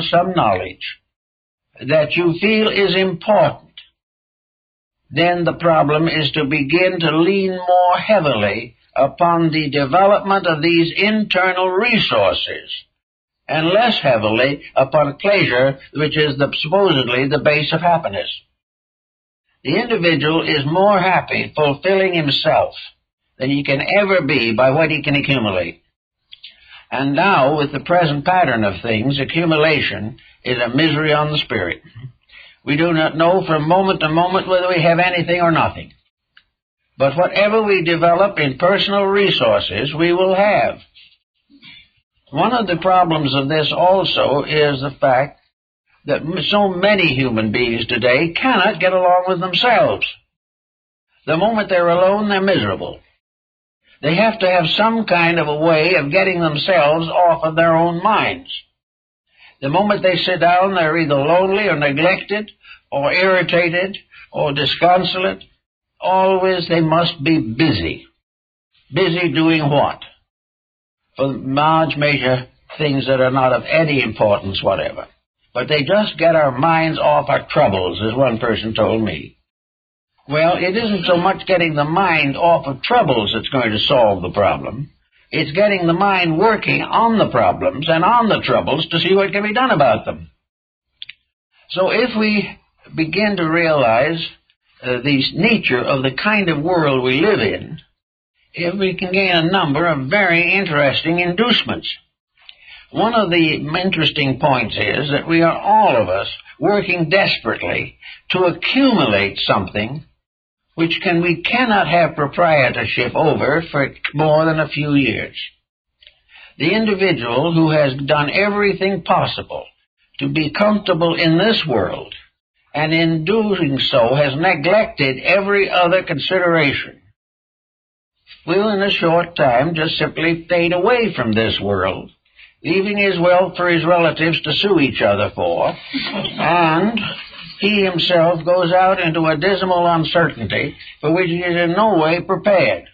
of some knowledge that you feel is important, then the problem is to begin to lean more heavily upon the development of these internal resources and less heavily upon pleasure, which is supposedly the base of happiness. The individual is more happy fulfilling himself than he can ever be by what he can accumulate. And now, with the present pattern of things, accumulation is a misery on the spirit. We do not know from moment to moment whether we have anything or nothing. But whatever we develop in personal resources, we will have. One of the problems of this also is the fact that so many human beings today cannot get along with themselves. The moment they're alone, they're miserable. They have to have some kind of a way of getting themselves off of their own minds. The moment they sit down, they're either lonely or neglected or irritated or disconsolate. Always they must be busy. Busy doing what? For large measure, things that are not of any importance whatever. But they just get our minds off our troubles, as one person told me. Well, it isn't so much getting the mind off of troubles that's going to solve the problem. It's getting the mind working on the problems and on the troubles to see what can be done about them. So if we begin to realize the nature of the kind of world we live in, if we can gain a number of very interesting inducements. One of the interesting points is that we are all of us working desperately to accumulate something which we cannot have proprietorship over for more than a few years. The individual who has done everything possible to be comfortable in this world, and in doing so has neglected every other consideration, will in a short time just simply fade away from this world, leaving his wealth for his relatives to sue each other for, and he himself goes out into a dismal uncertainty for which he is in no way prepared.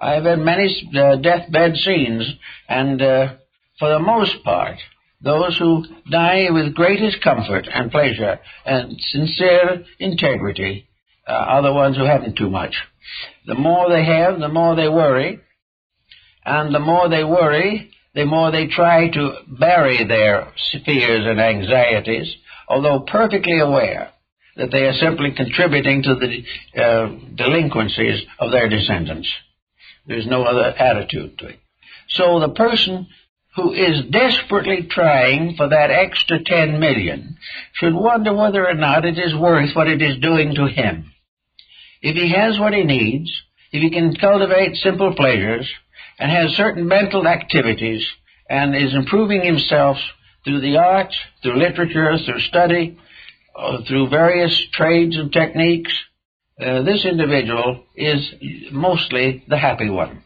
I have had many deathbed scenes, and for the most part, those who die with greatest comfort and pleasure and sincere integrity are the ones who haven't too much. The more they have, the more they worry, and the more they worry, the more they try to bury their fears and anxieties, although perfectly aware that they are simply contributing to the delinquencies of their descendants. There's no other attitude to it. So the person who is desperately trying for that extra 10 million should wonder whether or not it is worth what it is doing to him. If he has what he needs, if he can cultivate simple pleasures and has certain mental activities and is improving himself through the arts, through literature, through study, through various trades and techniques, this individual is mostly the happy one.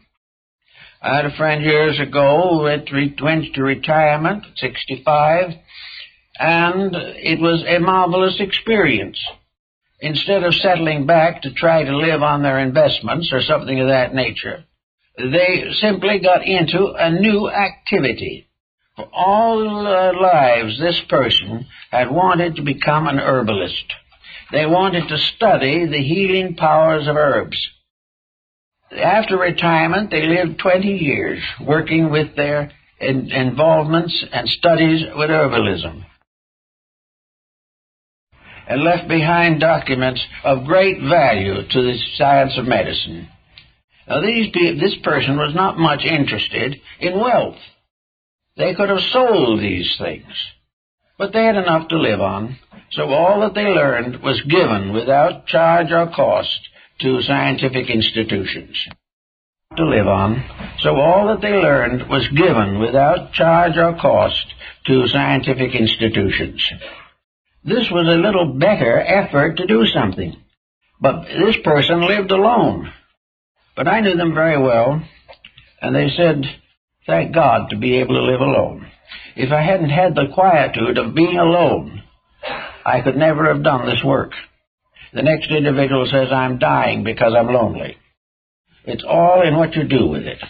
I had a friend years ago who went to retirement at 65, and it was a marvelous experience. Instead of settling back to try to live on their investments or something of that nature, they simply got into a new activity. For all their lives, this person had wanted to become an herbalist. They wanted to study the healing powers of herbs. After retirement, they lived 20 years working with their involvements and studies with herbalism, and left behind documents of great value to the science of medicine. Now, this person was not much interested in wealth. They could have sold these things, but they had enough to live on, so all that they learned was given without charge or cost to scientific institutions. To live on, so all that they learned was given without charge or cost to scientific institutions. This was a little better effort to do something, but this person lived alone. But I knew them very well, and they said, thank God to be able to live alone. If I hadn't had the quietude of being alone, I could never have done this work. The next individual says, I'm dying because I'm lonely. It's all in what you do with it.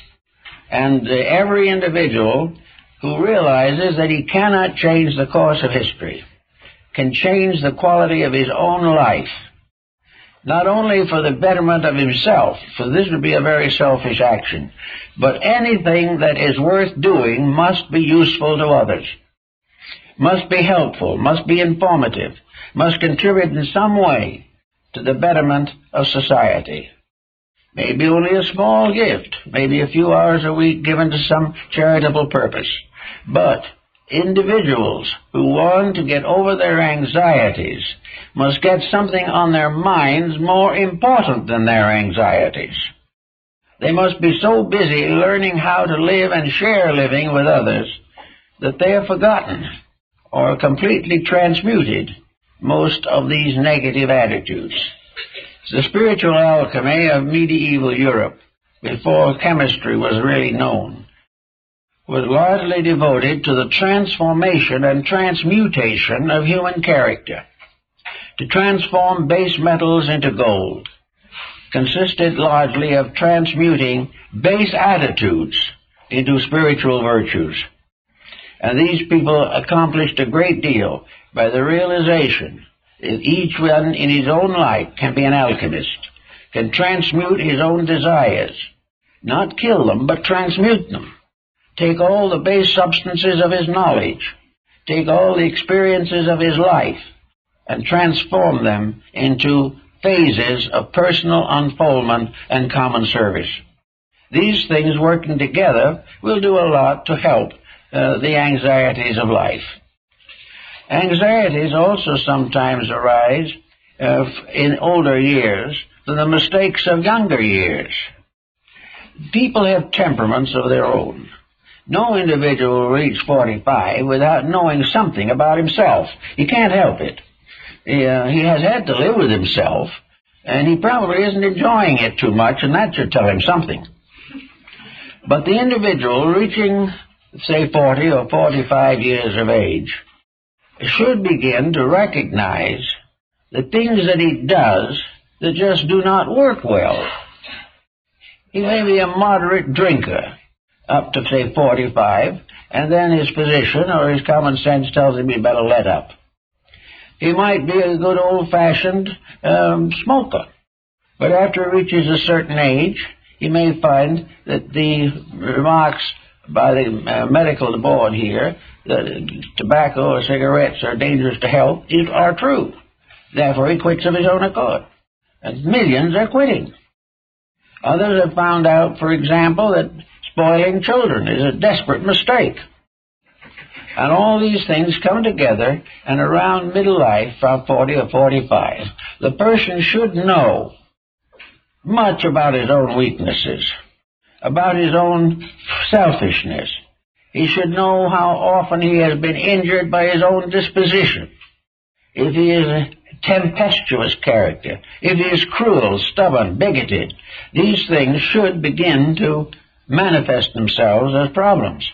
And every individual who realizes that he cannot change the course of history, can change the quality of his own life, not only for the betterment of himself, for this would be a very selfish action, but anything that is worth doing must be useful to others, must be helpful, must be informative, must contribute in some way to the betterment of society. Maybe only a small gift, maybe a few hours a week given to some charitable purpose. But individuals who want to get over their anxieties must get something on their minds more important than their anxieties. They must be so busy learning how to live and share living with others that they have forgotten or completely transmuted most of these negative attitudes. The spiritual alchemy of medieval Europe, before chemistry was really known, was largely devoted to the transformation and transmutation of human character. To transform base metals into gold consisted largely of transmuting base attitudes into spiritual virtues. And these people accomplished a great deal by the realization that each one in his own life can be an alchemist, can transmute his own desires, not kill them, but transmute them. Take all the base substances of his knowledge, take all the experiences of his life, and transform them into phases of personal unfoldment and common service. These things working together will do a lot to help the anxieties of life. Anxieties also sometimes arise in older years from the mistakes of younger years. People have temperaments of their own. No individual will reach 45 without knowing something about himself. He can't help it. He has had to live with himself, and he probably isn't enjoying it too much, and that should tell him something. But the individual reaching, say, 40 or 45 years of age should begin to recognize the things that he does that just do not work well. He may be a moderate drinker up to, say, 45, and then his physician or his common sense tells him he better let up. He might be a good old-fashioned smoker, but after he reaches a certain age, he may find that the remarks by the medical board here that tobacco or cigarettes are dangerous to health are true. Therefore, he quits of his own accord. And millions are quitting. Others have found out, for example, that spoiling children is a desperate mistake. And all these things come together, and around middle life, from 40 or 45, the person should know much about his own weaknesses, about his own selfishness. He should know how often he has been injured by his own disposition. If he is a tempestuous character, if he is cruel, stubborn, bigoted, these things should begin to manifest themselves as problems.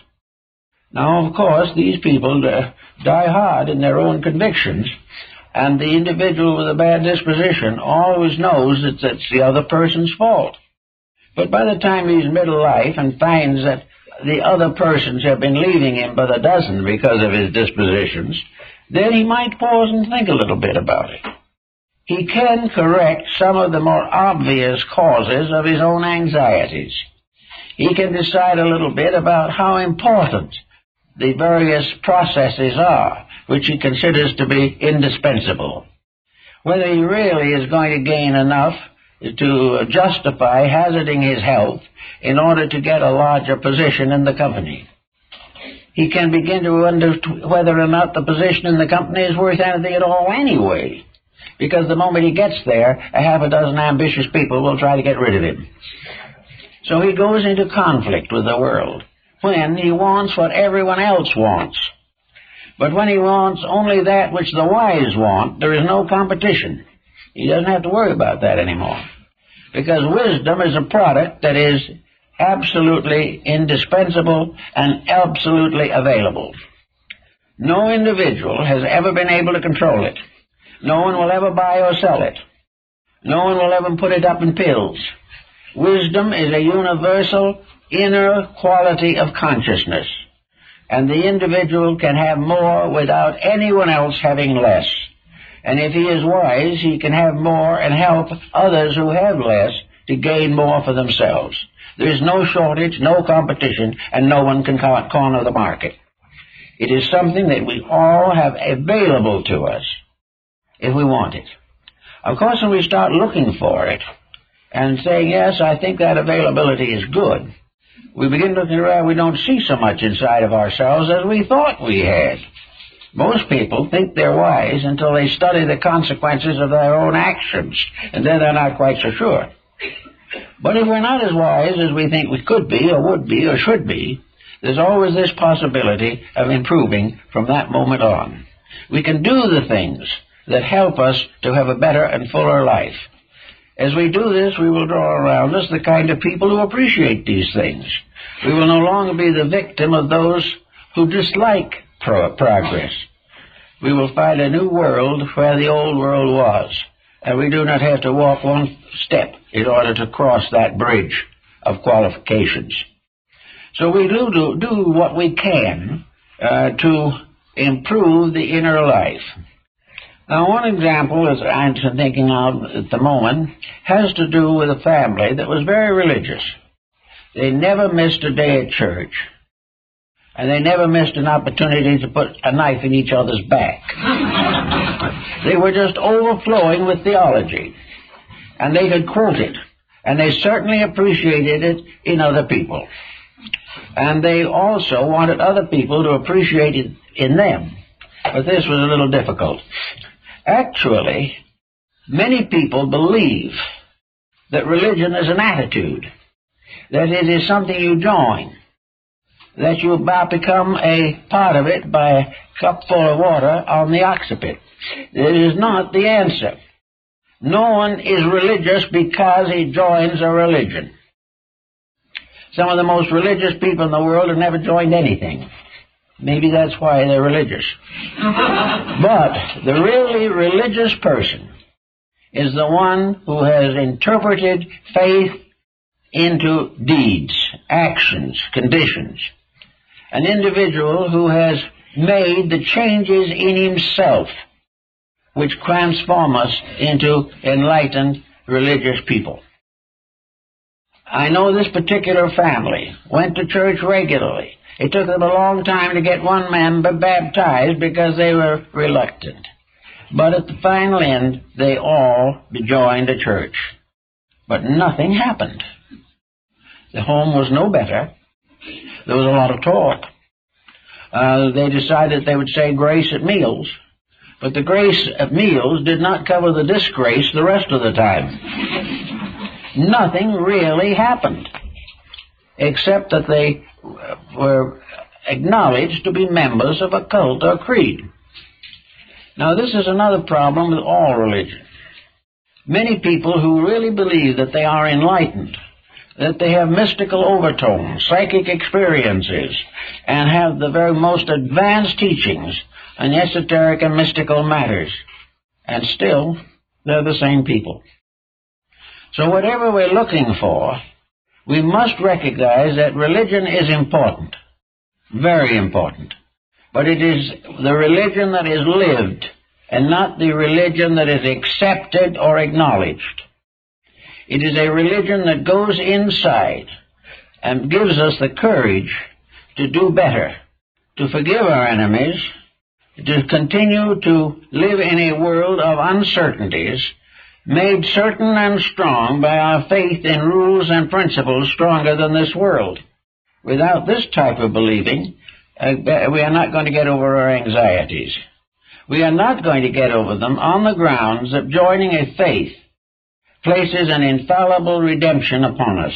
Now, of course, these people die hard in their own convictions, and the individual with a bad disposition always knows that it's the other person's fault. But by the time he's middle life and finds that the other persons have been leaving him by the dozen because of his dispositions, then he might pause and think a little bit about it. He can correct some of the more obvious causes of his own anxieties. He can decide a little bit about how important the various processes are, which he considers to be indispensable. Whether he really is going to gain enough to justify hazarding his health in order to get a larger position in the company. He can begin to wonder whether or not the position in the company is worth anything at all anyway, because the moment he gets there, a half a dozen ambitious people will try to get rid of him. So he goes into conflict with the world when he wants what everyone else wants. But when he wants only that which the wise want, there is no competition. He doesn't have to worry about that anymore, because wisdom is a product that is absolutely indispensable and absolutely available. No individual has ever been able to control it. No one will ever buy or sell it. No one will ever put it up in pills. Wisdom is a universal inner quality of consciousness, and the individual can have more without anyone else having less. And if he is wise, he can have more and help others who have less to gain more for themselves. There is no shortage, no competition, and no one can corner the market. It is something that we all have available to us if we want it. Of course, when we start looking for it and saying, yes, I think that availability is good, we begin looking around, we don't see so much inside of ourselves as we thought we had. Most people think they're wise until they study the consequences of their own actions, and then they're not quite so sure. But if we're not as wise as we think we could be or would be or should be, there's always this possibility of improving from that moment on. We can do the things that help us to have a better and fuller life. As we do this, we will draw around us the kind of people who appreciate these things. We will no longer be the victim of those who dislike progress. We will find a new world where the old world was, and we do not have to walk one step in order to cross that bridge of qualifications. So we do what we can to improve the inner life. Now, one example, as I'm thinking of at the moment, has to do with a family that was very religious. They never missed a day at church, and they never missed an opportunity to put a knife in each other's back. They were just overflowing with theology, and they could quote it, and they certainly appreciated it in other people. And they also wanted other people to appreciate it in them, but this was a little difficult. Actually, many people believe that religion is an attitude, that it is something you join, that you become a part of it by a cup full of water on the occiput. It is not the answer. No one is religious because he joins a religion. Some of the most religious people in the world have never joined anything. Maybe that's why they're religious. But the really religious person is the one who has interpreted faith into deeds, actions, conditions. An individual who has made the changes in himself which transform us into enlightened religious people. I know this particular family went to church regularly. It took them a long time to get one member baptized because they were reluctant. But at the final end, they all joined a church. But nothing happened. The home was no better. There was a lot of talk. They decided they would say grace at meals. But the grace at meals did not cover the disgrace the rest of the time. Nothing really happened, except that they were acknowledged to be members of a cult or creed. Now, this is another problem with all religion. Many people who really believe that they are enlightened, that they have mystical overtones, psychic experiences, and have the very most advanced teachings on esoteric and mystical matters, and still, they're the same people. So whatever we're looking for, we must recognize that religion is important, very important. But it is the religion that is lived and not the religion that is accepted or acknowledged. It is a religion that goes inside and gives us the courage to do better, to forgive our enemies, to continue to live in a world of uncertainties, made certain and strong by our faith in rules and principles stronger than this world. Without this type of believing, we are not going to get over our anxieties. We are not going to get over them on the grounds that joining a faith places an infallible redemption upon us.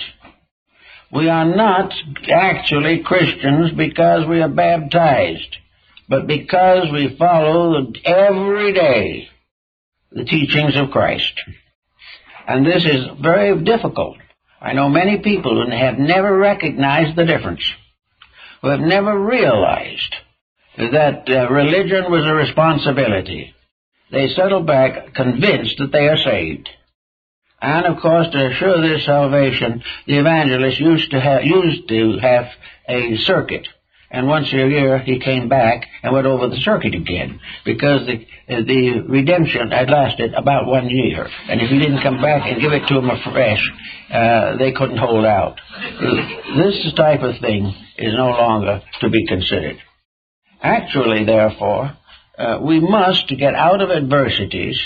We are not actually Christians because we are baptized, but because we follow every day the teachings of Christ. And this is very difficult. I know many people who have never recognized the difference, who have never realized that religion was a responsibility. They settle back convinced that they are saved. And, of course, to assure their salvation, the evangelists used to have a circuit, and once a year he came back and went over the circuit again, because the redemption had lasted about 1 year, and if he didn't come back and give it to them afresh, they couldn't hold out. This type of thing is no longer to be considered. Actually, therefore, we must get out of adversities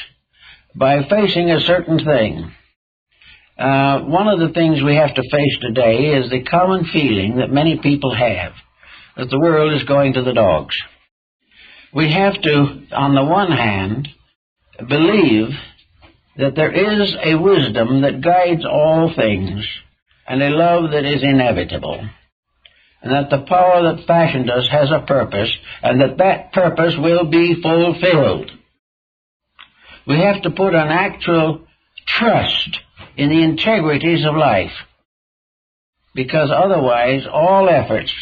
by facing a certain thing. One of the things we have to face today is the common feeling that many people have, that the world is going to the dogs. We have to, on the one hand, believe that there is a wisdom that guides all things, and a love that is inevitable, and that the power that fashioned us has a purpose, and that that purpose will be fulfilled. We have to put an actual trust in the integrities of life, because otherwise all efforts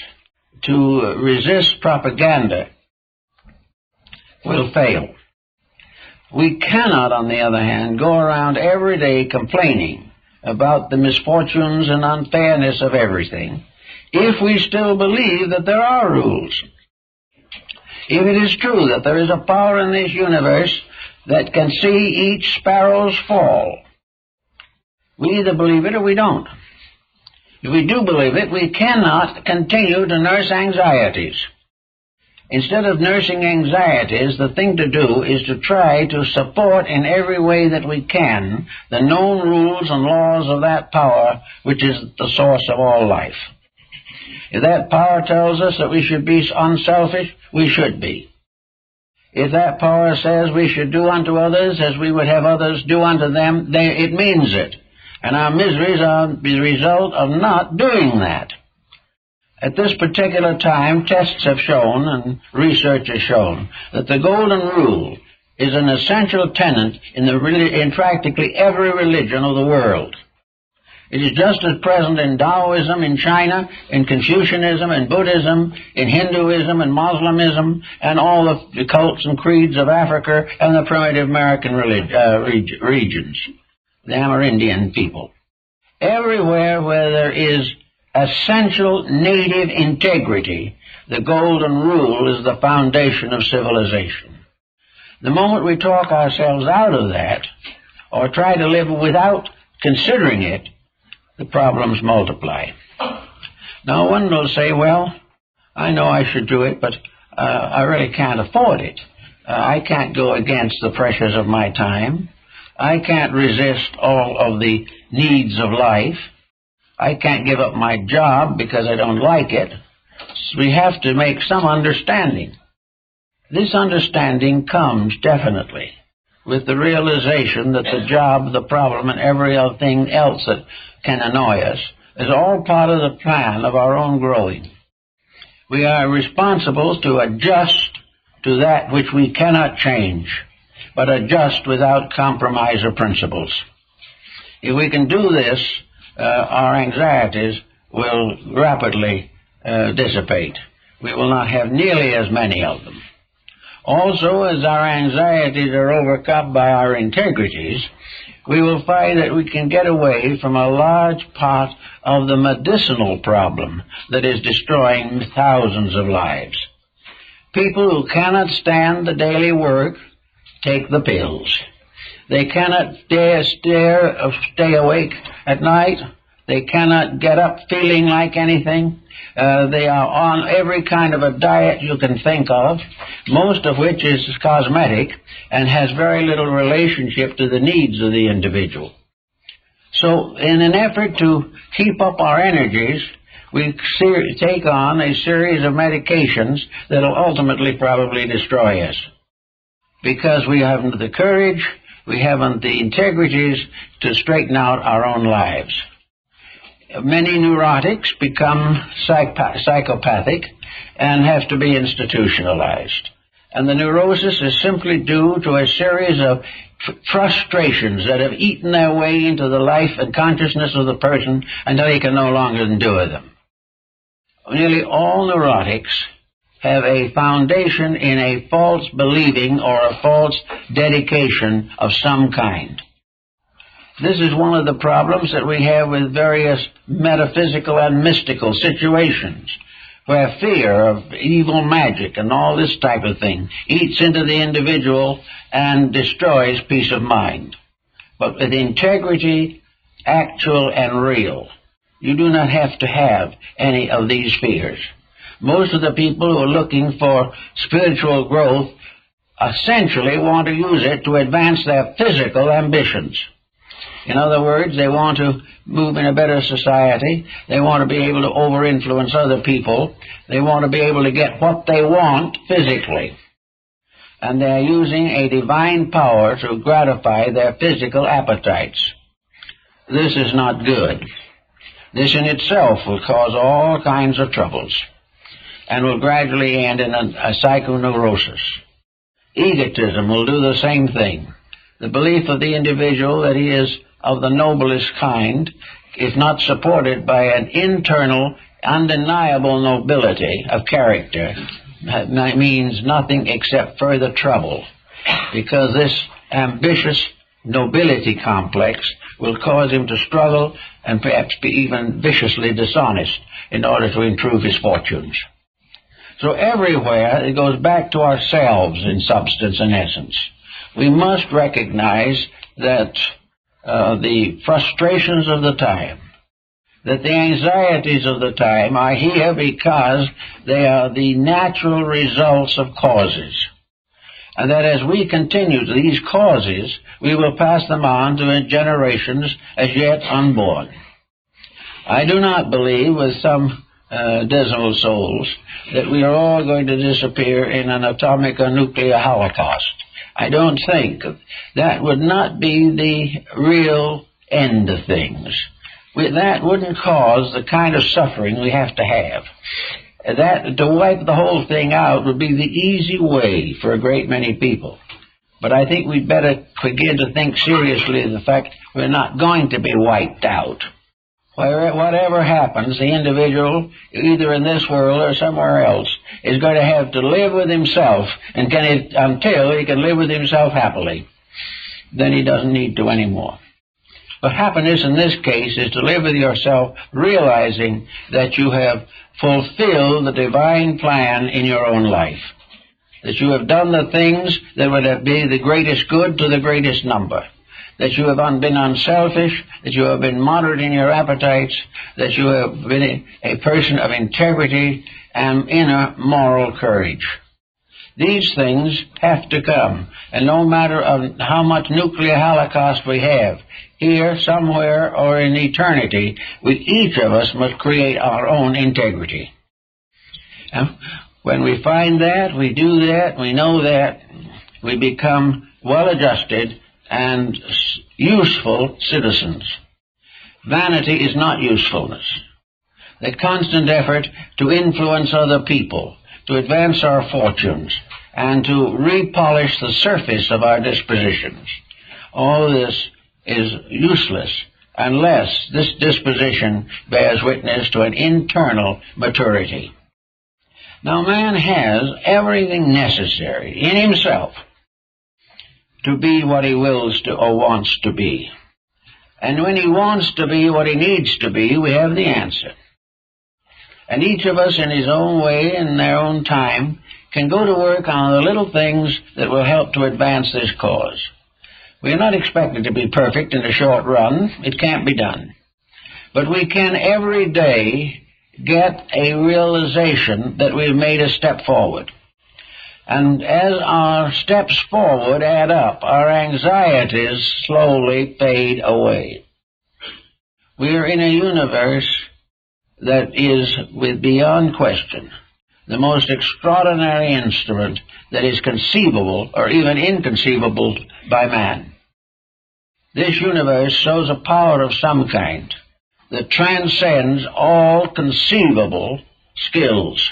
to resist propaganda will fail. We cannot, on the other hand, go around every day complaining about the misfortunes and unfairness of everything if we still believe that there are rules. If it is true that there is a power in this universe that can see each sparrow's fall, we either believe it or we don't. If we do believe it, we cannot continue to nurse anxieties. Instead of nursing anxieties, the thing to do is to try to support in every way that we can the known rules and laws of that power which is the source of all life. If that power tells us that we should be unselfish, we should be. If that power says we should do unto others as we would have others do unto them, it means it. And our miseries are the result of not doing that. At this particular time, tests have shown, and research has shown, that the golden rule is an essential tenet in practically every religion of the world. It is just as present in Taoism in China, in Confucianism, in Buddhism, in Hinduism, and Muslimism, and all the cults and creeds of Africa and the primitive American regions, the Amerindian people. Everywhere where there is essential native integrity, the golden rule is the foundation of civilization. The moment we talk ourselves out of that, or try to live without considering it, the problems multiply. Now one will say, well, I know I should do it, but I really can't afford it. I can't go against the pressures of my time. I can't resist all of the needs of life. I can't give up my job because I don't like it. So we have to make some understanding. This understanding comes definitely with the realization that the job, the problem, and everything else that can annoy us is all part of the plan of our own growing. We are responsible to adjust to that which we cannot change, but adjust without compromise of principles. If we can do this, our anxieties will rapidly dissipate. We will not have nearly as many of them. Also, as our anxieties are overcome by our integrities, we will find that we can get away from a large part of the medicinal problem that is destroying thousands of lives. People who cannot stand the daily work take the pills. They cannot stay awake at night. They cannot get up feeling like anything. They are on every kind of a diet you can think of, most of which is cosmetic and has very little relationship to the needs of the individual. So in an effort to keep up our energies, we take on a series of medications that will ultimately probably destroy us, because we haven't the courage, we haven't the integrities to straighten out our own lives. Many neurotics become psychopathic and have to be institutionalized. And the neurosis is simply due to a series of frustrations that have eaten their way into the life and consciousness of the person until he can no longer endure them. Nearly all neurotics have a foundation in a false believing or a false dedication of some kind. This is one of the problems that we have with various metaphysical and mystical situations, where fear of evil magic and all this type of thing eats into the individual and destroys peace of mind. But with integrity, actual and real, you do not have to have any of these fears. Most of the people who are looking for spiritual growth essentially want to use it to advance their physical ambitions. In other words, they want to move in a better society. They want to be able to over-influence other people. They want to be able to get what they want physically. And they're using a divine power to gratify their physical appetites. This is not good. This in itself will cause all kinds of troubles and will gradually end in a psychoneurosis. Egotism will do the same thing. The belief of the individual that he is of the noblest kind, if not supported by an internal, undeniable nobility of character, means nothing except further trouble, because this ambitious nobility complex will cause him to struggle and perhaps be even viciously dishonest in order to improve his fortunes. So everywhere it goes back to ourselves in substance and essence. We must recognize that the frustrations of the time, that the anxieties of the time are here because they are the natural results of causes. And that as we continue to these causes, we will pass them on to generations as yet unborn. I do not believe, with some dismal souls, that we are all going to disappear in an atomic or nuclear holocaust. I don't think. That would not be the real end of things. That wouldn't cause the kind of suffering we have to have. That, to wipe the whole thing out, would be the easy way for a great many people. But I think we'd better begin to think seriously of the fact we're not going to be wiped out. Whatever happens, the individual, either in this world or somewhere else, is going to have to live with himself until he can live with himself happily. Then he doesn't need to anymore. But happiness in this case is to live with yourself realizing that you have fulfilled the divine plan in your own life, that you have done the things that would be the greatest good to the greatest number, that you have been unselfish, that you have been moderate in your appetites, that you have been a person of integrity and inner moral courage. These things have to come, and no matter how much nuclear holocaust we have, here, somewhere, or in eternity, each of us must create our own integrity. When we find that, we do that, we know that, we become well-adjusted and useful citizens. Vanity is not usefulness. The constant effort to influence other people, to advance our fortunes, and to repolish the surface of our dispositions, all this is useless unless this disposition bears witness to an internal maturity. Now, man has everything necessary in himself to be what he wills to or wants to be. And when he wants to be what he needs to be, we have the answer. And each of us in his own way, in their own time, can go to work on the little things that will help to advance this cause. We are not expected to be perfect in the short run. It can't be done. But we can every day get a realization that we've made a step forward. And as our steps forward add up, our anxieties slowly fade away. We are in a universe that is, with beyond question, the most extraordinary instrument that is conceivable or even inconceivable by man. This universe shows a power of some kind that transcends all conceivable skills.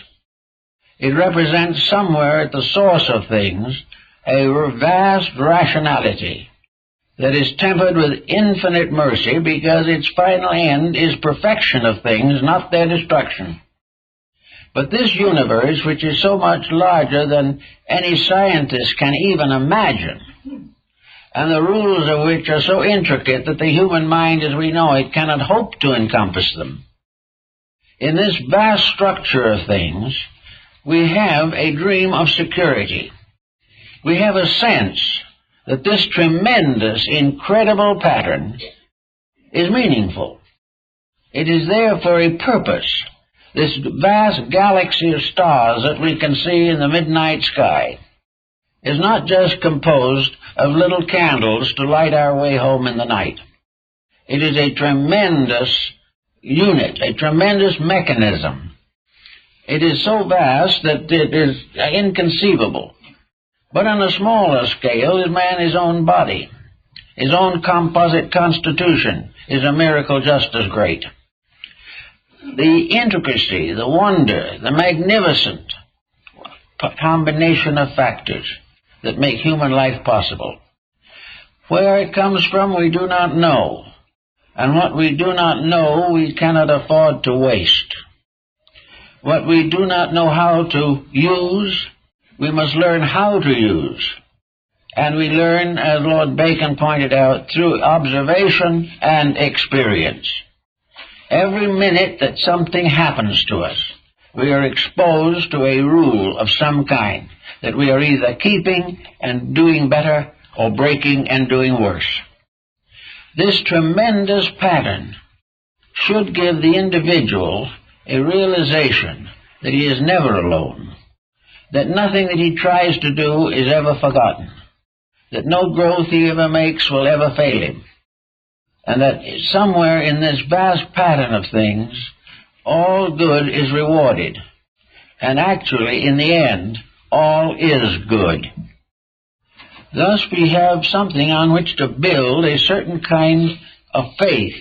It represents somewhere at the source of things a vast rationality that is tempered with infinite mercy because its final end is perfection of things, not their destruction. But this universe, which is so much larger than any scientist can even imagine, and the rules of which are so intricate that the human mind as we know it cannot hope to encompass them, In this vast structure of things, we have a dream of security. We have a sense that this tremendous, incredible pattern is meaningful. It is there for a purpose. This vast galaxy of stars that we can see in the midnight sky is not just composed of little candles to light our way home in the night. It is a tremendous unit, a tremendous mechanism. It is so vast that it is inconceivable. But on a smaller scale is man his own body. His own composite constitution is a miracle just as great. The intricacy, the wonder, the magnificent combination of factors that make human life possible. Where it comes from we do not know, and what we do not know we cannot afford to waste. What we do not know how to use, we must learn how to use. And we learn, as Lord Bacon pointed out, through observation and experience. Every minute that something happens to us, we are exposed to a rule of some kind that we are either keeping and doing better or breaking and doing worse. This tremendous pattern should give the individual a realization that he is never alone, that nothing that he tries to do is ever forgotten, that no growth he ever makes will ever fail him, and that somewhere in this vast pattern of things, all good is rewarded, and actually, in the end, all is good. Thus we have something on which to build a certain kind of faith,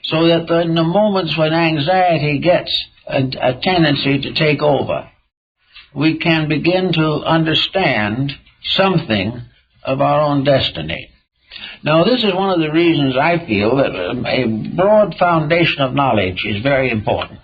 so that in the moments when anxiety gets a tendency to take over, we can begin to understand something of our own destiny. Now, this is one of the reasons I feel that a broad foundation of knowledge is very important.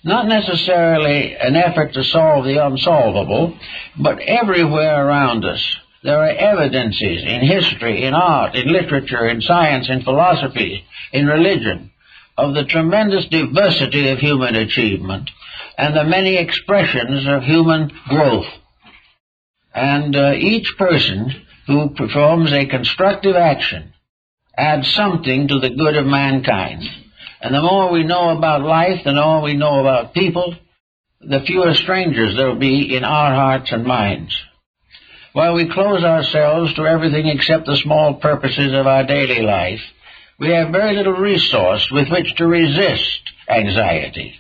Not necessarily an effort to solve the unsolvable, but everywhere around us there are evidences in history, in art, in literature, in science, in philosophy, in religion, of the tremendous diversity of human achievement and the many expressions of human growth. And each person who performs a constructive action adds something to the good of mankind. And the more we know about life, the more we know about people, the fewer strangers there will be in our hearts and minds. While we close ourselves to everything except the small purposes of our daily life, we have very little resource with which to resist anxiety.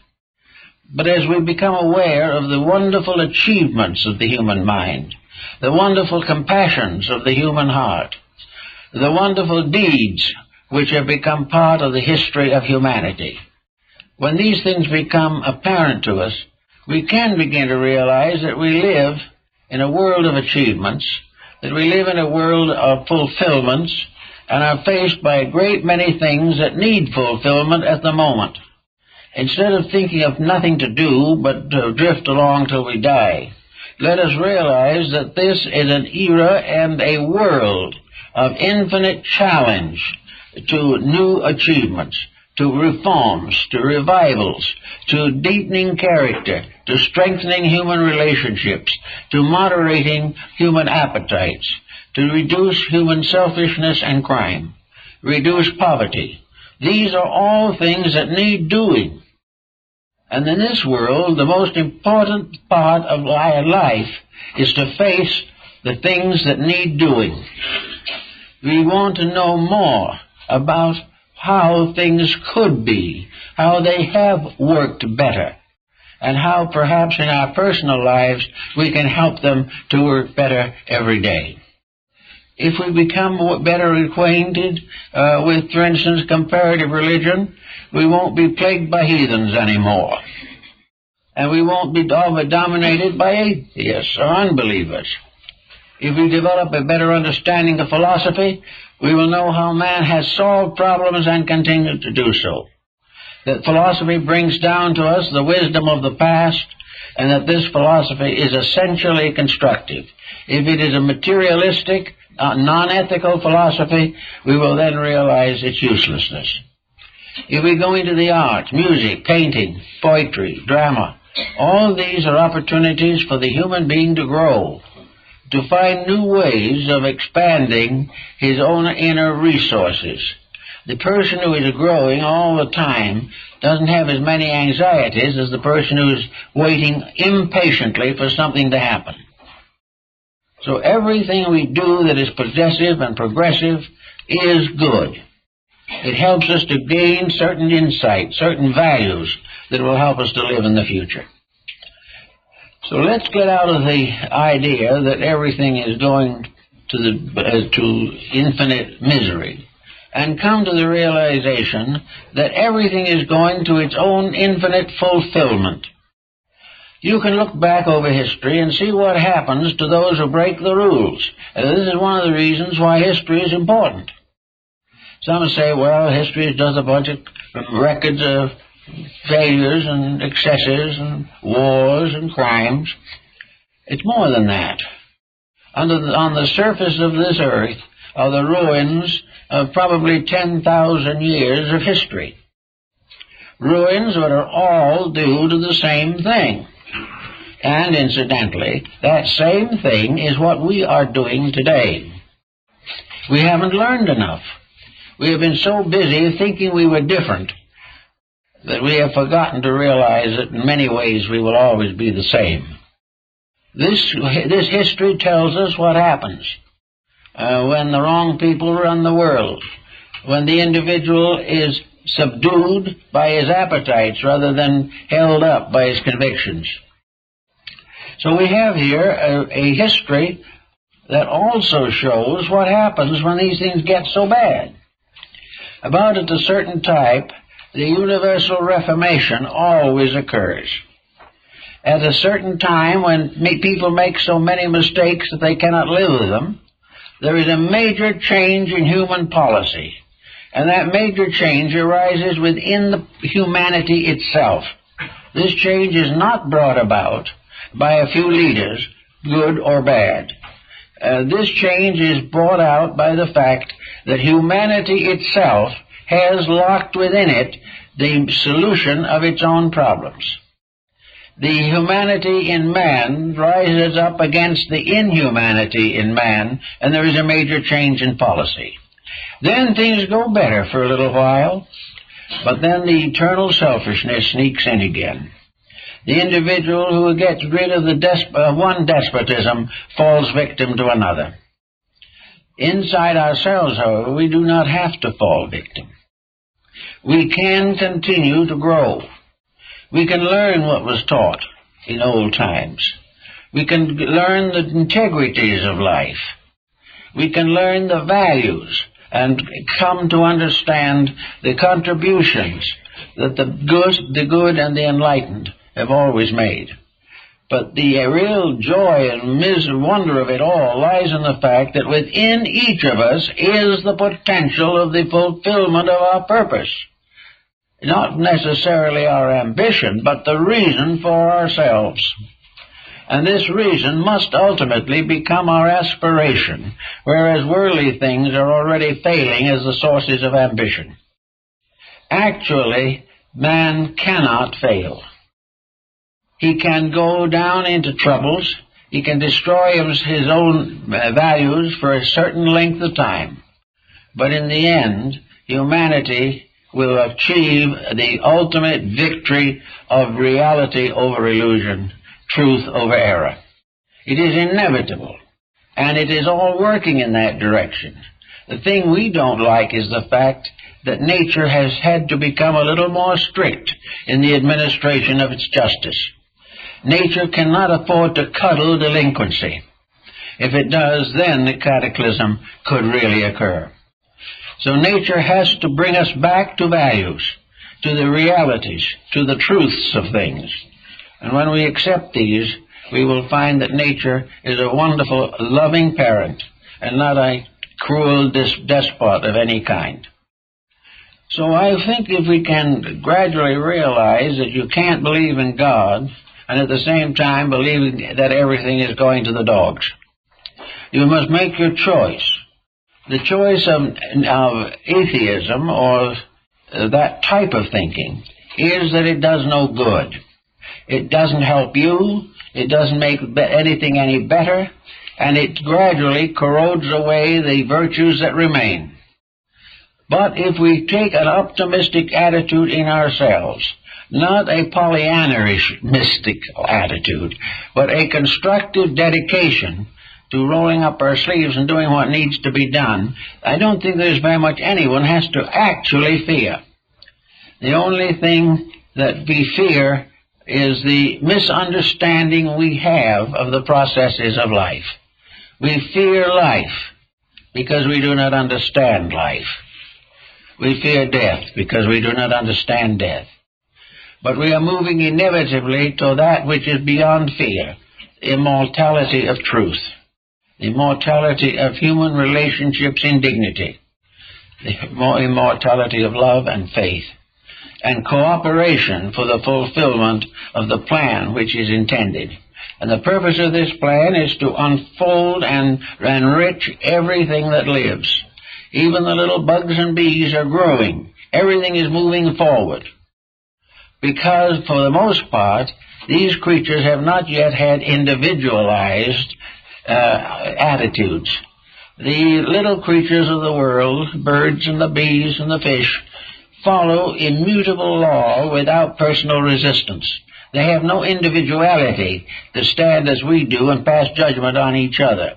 But as we become aware of the wonderful achievements of the human mind, the wonderful compassions of the human heart, the wonderful deeds which have become part of the history of humanity, when these things become apparent to us, we can begin to realize that we live in a world of achievements, that we live in a world of fulfillments, and are faced by a great many things that need fulfillment at the moment. Instead of thinking of nothing to do but to drift along till we die, let us realize that this is an era and a world of infinite challenge to new achievements, to reforms, to revivals, to deepening character, to strengthening human relationships, to moderating human appetites, to reduce human selfishness and crime, reduce poverty. These are all things that need doing. And in this world, the most important part of our life is to face the things that need doing. We want to know more about how things could be, how they have worked better, and how perhaps in our personal lives we can help them to work better every day. If we become better acquainted with, for instance, comparative religion, we won't be plagued by heathens anymore. And we won't be dominated by atheists or unbelievers. If we develop a better understanding of philosophy, we will know how man has solved problems and continues to do so. That philosophy brings down to us the wisdom of the past, and that this philosophy is essentially constructive. If it is a materialistic, non-ethical philosophy, we will then realize its uselessness. If we go into the arts, music, painting, poetry, drama, all these are opportunities for the human being to grow, to find new ways of expanding his own inner resources. The person who is growing all the time doesn't have as many anxieties as the person who is waiting impatiently for something to happen. So everything we do that is possessive and progressive is good. It helps us to gain certain insight, certain values that will help us to live in the future. So let's get out of the idea that everything is going to infinite misery and come to the realization that everything is going to its own infinite fulfillment. You can look back over history and see what happens to those who break the rules. And this is one of the reasons why history is important. Some say, well, history is just a bunch of records of failures and excesses and wars and crimes. It's more than that. On the surface of this earth are the ruins of probably 10,000 years of history. Ruins that are all due to the same thing. And incidentally, that same thing is what we are doing today. We haven't learned enough. We have been so busy thinking we were different that we have forgotten to realize that in many ways we will always be the same. This history tells us what happens when the wrong people run the world, when the individual is subdued by his appetites rather than held up by his convictions. So we have here a history that also shows what happens when these things get so bad. About at a certain type, the universal reformation always occurs. At a certain time, when people make so many mistakes that they cannot live with them, there is a major change in human policy. And that major change arises within the humanity itself. This change is not brought about by a few leaders, good or bad. This change is brought out by the fact that humanity itself has locked within it the solution of its own problems. The humanity in man rises up against the inhumanity in man, and there is a major change in policy. Then things go better for a little while, but then the eternal selfishness sneaks in again. The individual who gets rid of the one despotism falls victim to another. Inside ourselves, however, we do not have to fall victim. We can continue to grow. We can learn what was taught in old times. We can learn the integrities of life. We can learn the values and come to understand the contributions that the good and the enlightened have always made. But the real joy and wonder of it all lies in the fact that within each of us is the potential of the fulfillment of our purpose. Not necessarily our ambition, but the reason for ourselves. And this reason must ultimately become our aspiration, whereas worldly things are already failing as the sources of ambition. Actually, man cannot fail. He can go down into troubles. He can destroy his own values for a certain length of time. But in the end, humanity will achieve the ultimate victory of reality over illusion, truth over error. It is inevitable, and it is all working in that direction. The thing we don't like is the fact that nature has had to become a little more strict in the administration of its justice. Nature cannot afford to cuddle delinquency. If it does, then the cataclysm could really occur. So nature has to bring us back to values, to the realities, to the truths of things. And when we accept these, we will find that nature is a wonderful, loving parent, and not a cruel despot of any kind. So I think if we can gradually realize that you can't believe in God, and at the same time believing that everything is going to the dogs, you must make your choice. The choice of atheism or that type of thinking is that it does no good. It doesn't help you, it doesn't make anything any better, and it gradually corrodes away the virtues that remain. But if we take an optimistic attitude in ourselves, not a Pollyannaish mystical attitude, but a constructive dedication to rolling up our sleeves and doing what needs to be done, I don't think there's very much anyone has to actually fear. The only thing that we fear is the misunderstanding we have of the processes of life. We fear life because we do not understand life. We fear death because we do not understand death. But we are moving inevitably to that which is beyond fear, immortality of truth, the immortality of human relationships in dignity, the immortality of love and faith, and cooperation for the fulfillment of the plan which is intended. And the purpose of this plan is to unfold and enrich everything that lives. Even the little bugs and bees are growing. Everything is moving forward. Because, for the most part, these creatures have not yet had individualized attitudes. The little creatures of the world, birds and the bees and the fish, follow immutable law without personal resistance. They have no individuality to stand as we do and pass judgment on each other.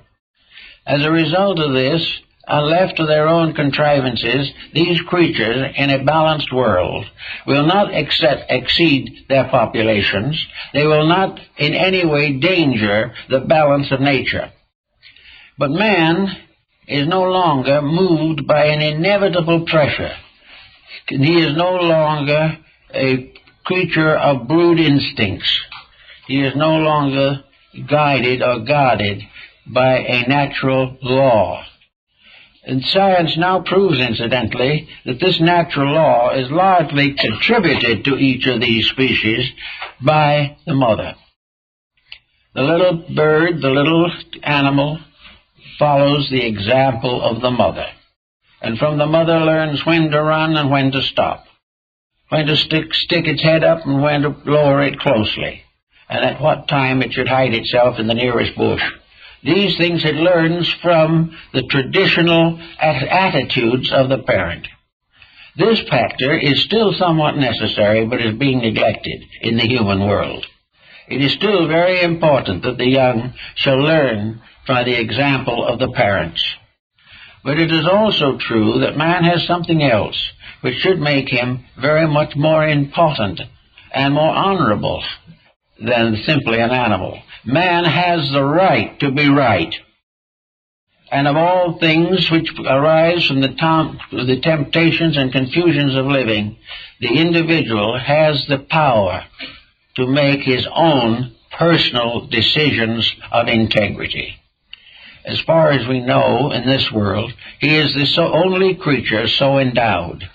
As a result of this, left to their own contrivances, these creatures in a balanced world will not exceed their populations. They will not in any way danger the balance of nature. But man is no longer moved by an inevitable pressure. He is no longer a creature of brute instincts. He is no longer guided or guarded by a natural law. And science now proves, incidentally, that this natural law is largely contributed to each of these species by the mother. The little bird, the little animal, follows the example of the mother, and from the mother learns when to run and when to stop, when to stick its head up and when to lower it closely, and at what time it should hide itself in the nearest bush. These things it learns from the traditional attitudes of the parent. This factor is still somewhat necessary, but is being neglected in the human world. It is still very important that the young shall learn by the example of the parents. But it is also true that man has something else which should make him very much more important and more honorable than simply an animal. Man has the right to be right. And of all things which arise from the temptations and confusions of living, the individual has the power to make his own personal decisions of integrity. As far as we know in this world, he is the only creature so endowed.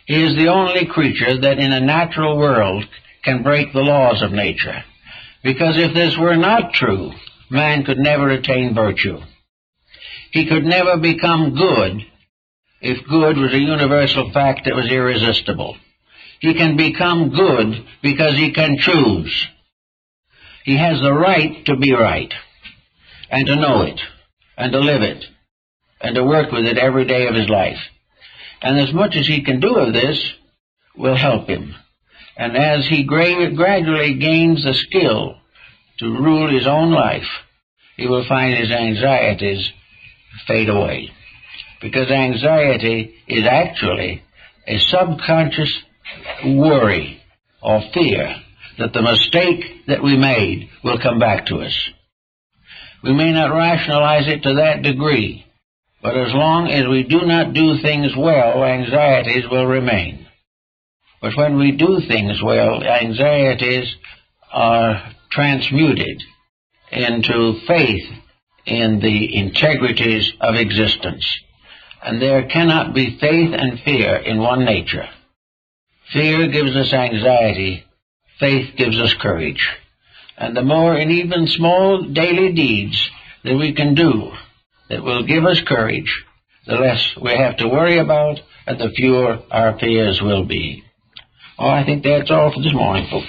He is the only creature that in a natural world can break the laws of nature. Because if this were not true, man could never attain virtue. He could never become good if good was a universal fact that was irresistible. He can become good because he can choose. He has the right to be right, and to know it, and to live it, and to work with it every day of his life. And as much as he can do of this will help him. And as he gradually gains the skill to rule his own life, he will find his anxieties fade away. Because anxiety is actually a subconscious worry or fear that the mistake that we made will come back to us. We may not rationalize it to that degree, but as long as we do not do things well, anxieties will remain. But when we do things well, anxieties are transmuted into faith in the integrities of existence. And there cannot be faith and fear in one nature. Fear gives us anxiety, faith gives us courage. And the more in even small daily deeds that we can do that will give us courage the less we have to worry about, and the fewer our fears will be. Well, I think that's all for this morning, folks.